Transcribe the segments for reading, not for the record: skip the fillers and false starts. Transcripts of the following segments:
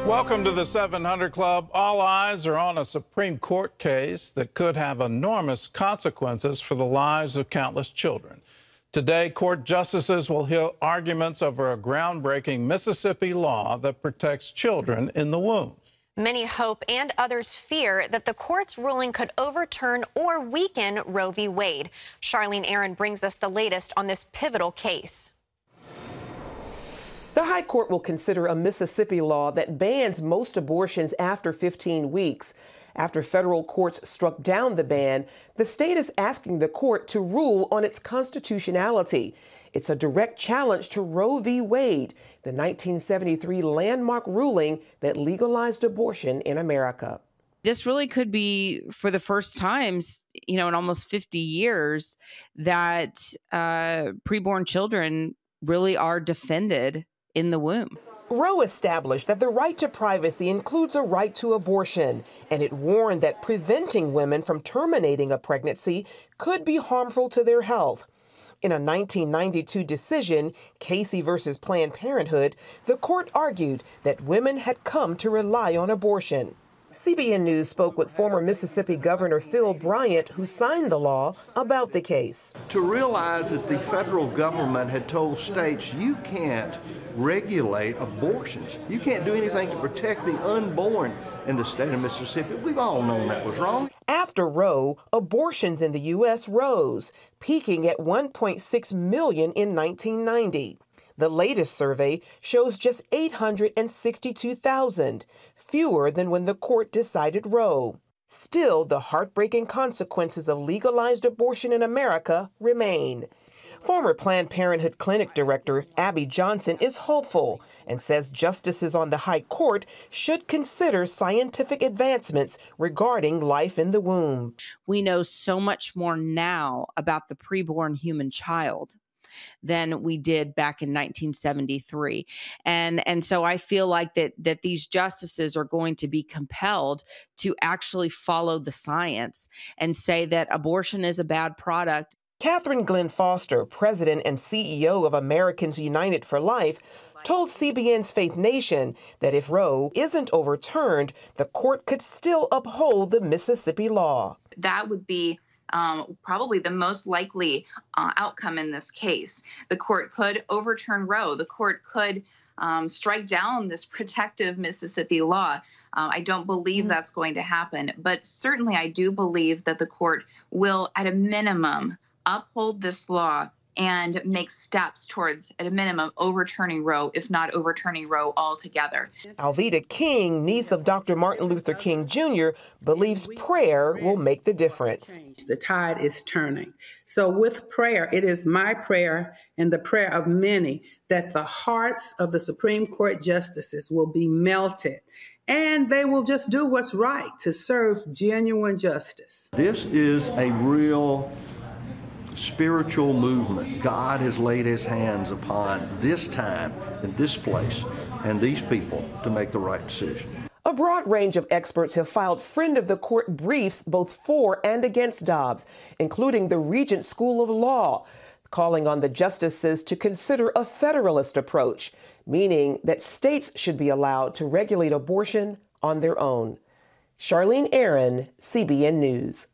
Welcome to the 700 Club. All eyes are on a Supreme Court case that could have enormous consequences for the lives of countless children. Today, court justices will hear arguments over a groundbreaking Mississippi law that protects children in the womb. Many hope and others fear that the court's ruling could overturn or weaken Roe v. Wade. Charlene Aaron brings us the latest on this pivotal case. The High Court will consider a Mississippi law that bans most abortions after 15 weeks. After federal courts struck down the ban, the state is asking the court to rule on its constitutionality. It's a direct challenge to Roe v. Wade, the 1973 landmark ruling that legalized abortion in America. This really could be, for the first time, in almost 50 years, that preborn children really are defended in the womb. Roe established that the right to privacy includes a right to abortion, and it warned that preventing women from terminating a pregnancy could be harmful to their health. In a 1992 decision, Casey versus Planned Parenthood, the court argued that women had come to rely on abortion. CBN News spoke with former Mississippi Governor Phil Bryant, who signed the law, about the case. To realize that the federal government had told states, you can't regulate abortions. You can't do anything to protect the unborn in the state of Mississippi. We've all known that was wrong. After Roe, abortions in the U.S. rose, peaking at 1.6 million in 1990. The latest survey shows just 862,000, fewer than when the court decided Roe. Still, the heartbreaking consequences of legalized abortion in America remain. Former Planned Parenthood Clinic Director Abby Johnson is hopeful and says justices on the High Court should consider scientific advancements regarding life in the womb. We know so much more now about the preborn human child than we did back in 1973. And so I feel like that these justices are going to be compelled to actually follow the science and say that abortion is a bad product. Catherine Glenn Foster, president and CEO of Americans United for Life, told CBN's Faith Nation that if Roe isn't overturned, the court could still uphold the Mississippi law. That would be probably the most likely outcome in this case. The court could overturn Roe. The court could strike down this protective Mississippi law. I don't believe that's going to happen, but certainly I do believe that the court will, at a minimum, uphold this law and make steps towards, at a minimum, overturning Roe, if not overturning Roe altogether. Alveda King, niece of Dr. Martin Luther King Jr., believes prayer will make the difference. The tide is turning. So with prayer, it is my prayer and the prayer of many that the hearts of the Supreme Court justices will be melted and they will just do what's right to serve genuine justice. This is a real spiritual movement. God has laid his hands upon this time and this place and these people to make the right decision. A broad range of experts have filed friend of the court briefs both for and against Dobbs, including the Regent School of Law, calling on the justices to consider a federalist approach, meaning that states should be allowed to regulate abortion on their own. Charlene Aaron, CBN News.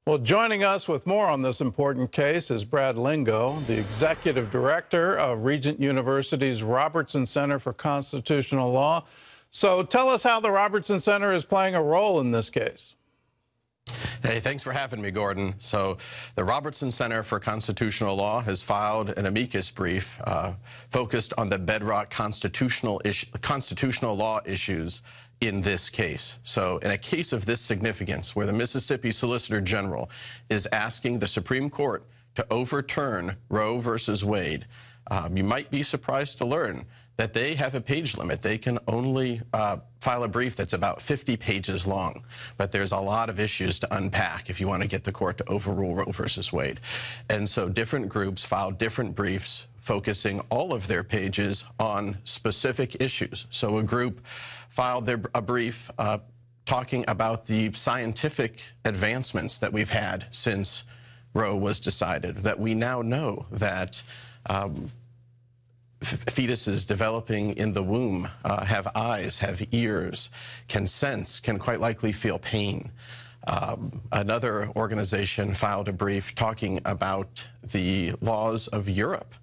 Well, joining us with more on this important case is Brad Lingo, the executive director of Regent University's Robertson Center for Constitutional Law. So tell us how the Robertson Center is playing a role in this case. Hey, thanks for having me, Gordon. So the Robertson Center for Constitutional Law has filed an amicus brief focused on the bedrock constitutional law issues in this case. So in a case of this significance, where the Mississippi Solicitor General is asking the Supreme Court to overturn Roe versus Wade, you might be surprised to learn that they have a page limit. They can only file a brief that's about 50 pages long. But there's a lot of issues to unpack if you want to get the court to overrule Roe versus Wade. And so different groups filed different briefs focusing all of their pages on specific issues. So a group filed a brief talking about the scientific advancements that we've had since Roe was decided, that we now know that fetuses developing in the womb have eyes, have ears, can sense, can quite likely feel pain. Another organization filed a brief talking about the laws of Europe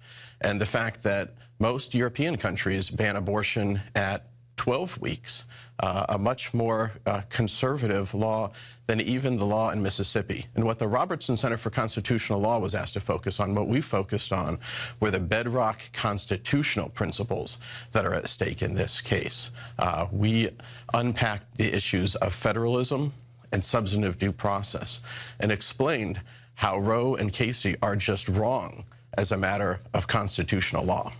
and the fact that most European countries ban abortion at 12 weeks, a much more conservative law than even the law in Mississippi. And what the Robertson Center for Constitutional Law was asked to focus on, what we focused on, were the bedrock constitutional principles that are at stake in this case. We unpacked the issues of federalism and substantive due process and explained how Roe and Casey are just wrong as a matter of constitutional law.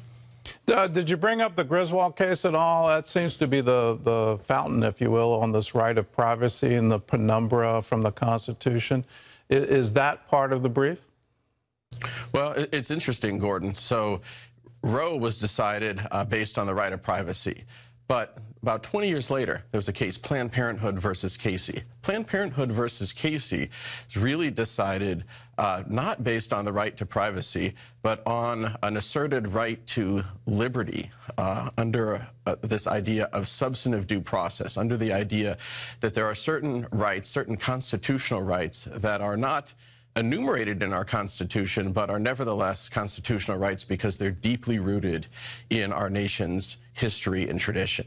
Did you bring up the Griswold case at all? That seems to be the fountain, if you will, on this right of privacy and the penumbra from the Constitution. Is that part of the brief? Well, it's interesting, Gordon. So Roe was decided based on the right of privacy. But about 20 years later, there was a case, Planned Parenthood versus Casey. Planned Parenthood versus Casey is really decided not based on the right to privacy, but on an asserted right to liberty under this idea of substantive due process, under the idea that there are certain rights, certain constitutional rights that are not enumerated in our Constitution, but are nevertheless constitutional rights because they're deeply rooted in our nation's history and tradition.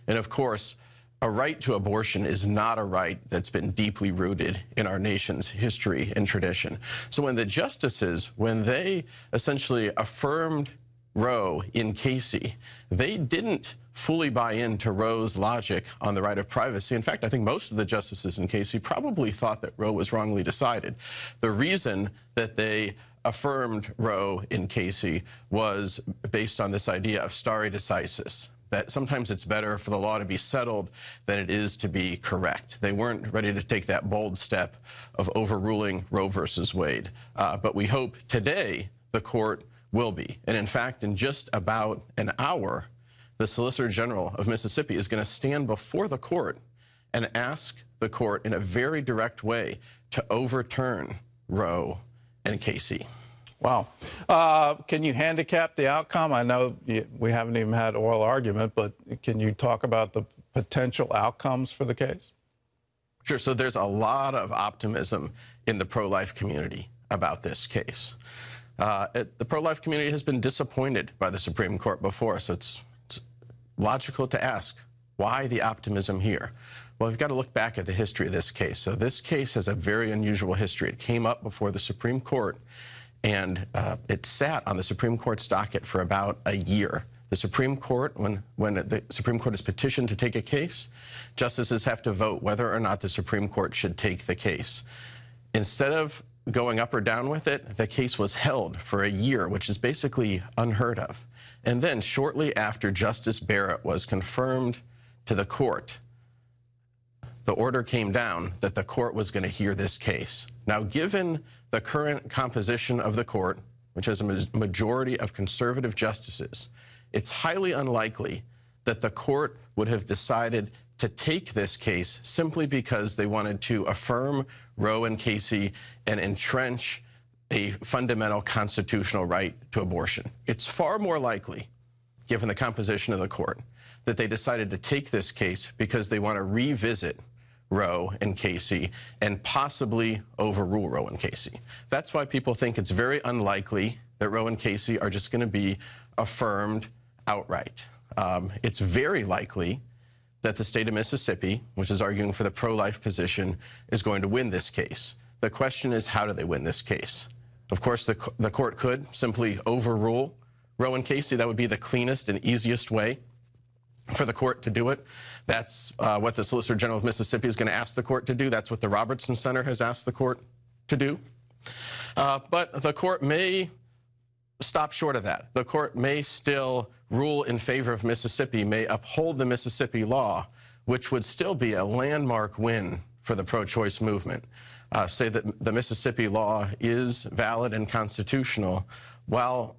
And of course, a right to abortion is not a right that's been deeply rooted in our nation's history and tradition. So when the justices, when they essentially affirmed Roe in Casey, they didn't fully buy into Roe's logic on the right of privacy. In fact, I think most of the justices in Casey probably thought that Roe was wrongly decided. The reason that they affirmed Roe in Casey was based on this idea of stare decisis, that sometimes it's better for the law to be settled than it is to be correct. They weren't ready to take that bold step of overruling Roe versus Wade. But we hope today the court will be. And in fact, in just about an hour, the Solicitor General of Mississippi is going to stand before the court and ask the court in a very direct way to overturn Roe and Casey. Wow. Can you handicap the outcome? I know we haven't even had oral argument, but can you talk about the potential outcomes for the case? Sure. So there's a lot of optimism in the pro-life community about this case. The pro-life community has been disappointed by the Supreme Court before, so it's logical to ask, why the optimism here? Well, we've got to look back at the history of this case. So this case has a very unusual history. It came up before the Supreme Court, and it sat on the Supreme Court's docket for about a year. The Supreme Court, when the Supreme Court is petitioned to take a case, justices have to vote whether or not the Supreme Court should take the case. Instead of going up or down with it, the case was held for a year, which is basically unheard of. And then shortly after Justice Barrett was confirmed to the court, the order came down that the court was going to hear this case. Now, given the current composition of the court, which has a majority of conservative justices, it's highly unlikely that the court would have decided to take this case simply because they wanted to affirm Roe and Casey and entrench a fundamental constitutional right to abortion. It's far more likely, given the composition of the court, that they decided to take this case because they want to revisit Roe and Casey and possibly overrule Roe and Casey. That's why people think it's very unlikely that Roe and Casey are just going to be affirmed outright. It's very likely that the state of Mississippi, which is arguing for the pro-life position, is going to win this case. The question is, how do they win this case? Of course, the court could simply overrule Roe and Casey. That would be the cleanest and easiest way for the court to do it. That's what the Solicitor General of Mississippi is going to ask the court to do. That's what the Robertson Center has asked the court to do. But the court may stop short of that. The court may still rule in favor of Mississippi, may uphold the Mississippi law, which would still be a landmark win for the pro-choice movement. Say that the Mississippi law is valid and constitutional, while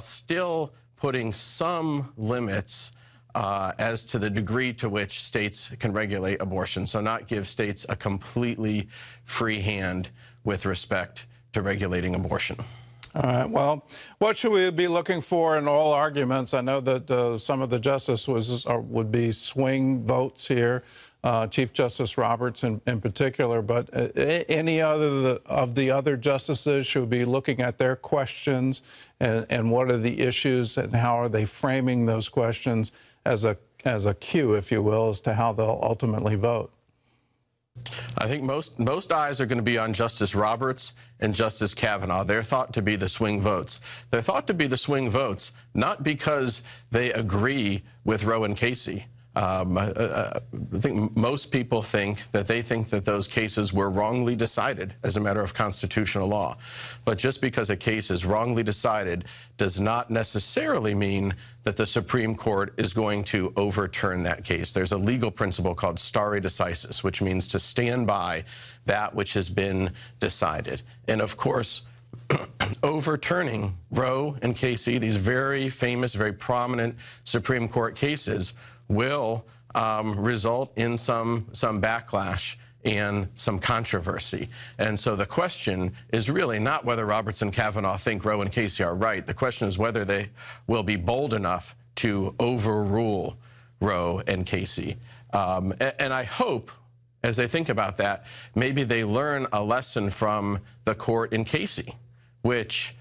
still putting some limits as to the degree to which states can regulate abortion, so not give states a completely free hand with respect to regulating abortion. All right. Well, what should we be looking for in all arguments? I know that some of the justices would be swing votes here, Chief Justice Roberts in particular, but any other of the other justices should be looking at their questions and what are the issues and how are they framing those questions as a cue, if you will, as to how they'll ultimately vote. I think most eyes are going to be on Justice Roberts and Justice Kavanaugh. They're thought to be the swing votes. They're thought to be the swing votes not because they agree with Roe and Casey. I think most people think that those cases were wrongly decided as a matter of constitutional law. But just because a case is wrongly decided does not necessarily mean that the Supreme Court is going to overturn that case. There's a legal principle called stare decisis, which means to stand by that which has been decided. And of course, overturning Roe and Casey, these very famous, very prominent Supreme Court cases, will result in some backlash and some controversy. And so the question is really not whether Roberts and Kavanaugh think Roe and Casey are right. The question is whether they will be bold enough to overrule Roe and Casey. And I hope, as they think about that, maybe they learn a lesson from the court in Casey, which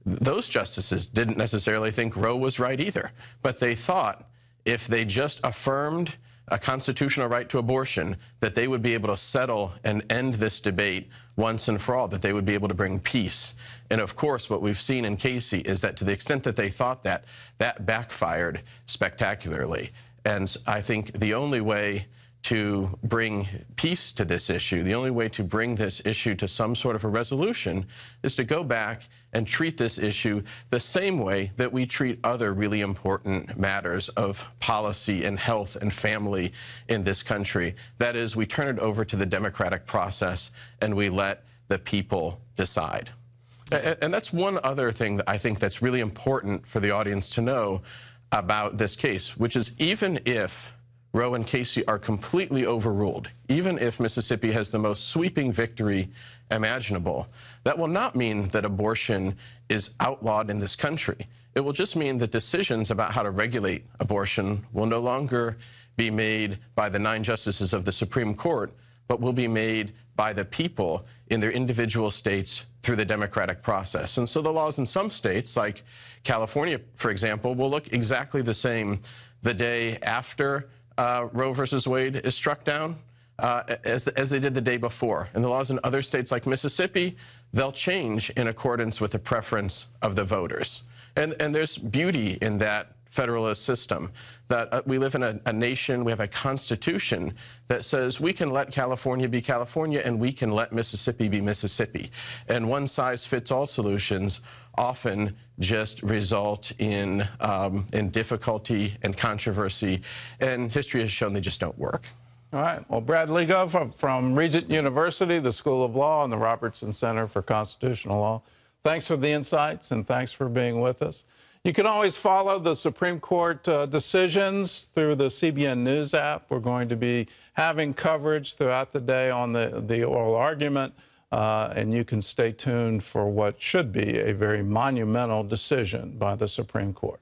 those justices didn't necessarily think Roe was right either, but they thought if they just affirmed a constitutional right to abortion, that they would be able to settle and end this debate once and for all, that they would be able to bring peace. And of course, what we've seen in Casey is that to the extent that they thought that, that backfired spectacularly. And I think the only way to bring peace to this issue, the only way to bring this issue to some sort of a resolution is to go back and treat this issue the same way that we treat other really important matters of policy and health and family in this country. That is, we turn it over to the democratic process and we let the people decide. And that's one other thing that I think that's really important for the audience to know about this case, which is even if Roe and Casey are completely overruled, even if Mississippi has the most sweeping victory imaginable, that will not mean that abortion is outlawed in this country. It will just mean that decisions about how to regulate abortion will no longer be made by the 9 justices of the Supreme Court, but will be made by the people in their individual states through the democratic process. And so the laws in some states, like California, for example, will look exactly the same the day after Roe versus Wade is struck down as they did the day before. And the laws in other states like Mississippi, they'll change in accordance with the preference of the voters. And there's beauty in that federalist system, that we live in a nation, we have a constitution that says we can let California be California and we can let Mississippi be Mississippi. And one-size-fits-all solutions often just result in difficulty and controversy, and history has shown they just don't work. All right. Well, Brad Ligo from Regent University, the School of Law, and the Robertson Center for Constitutional Law. Thanks for the insights and thanks for being with us. You can always follow the Supreme Court decisions through the CBN News app. We're going to be having coverage throughout the day on the oral argument, and you can stay tuned for what should be a very monumental decision by the Supreme Court.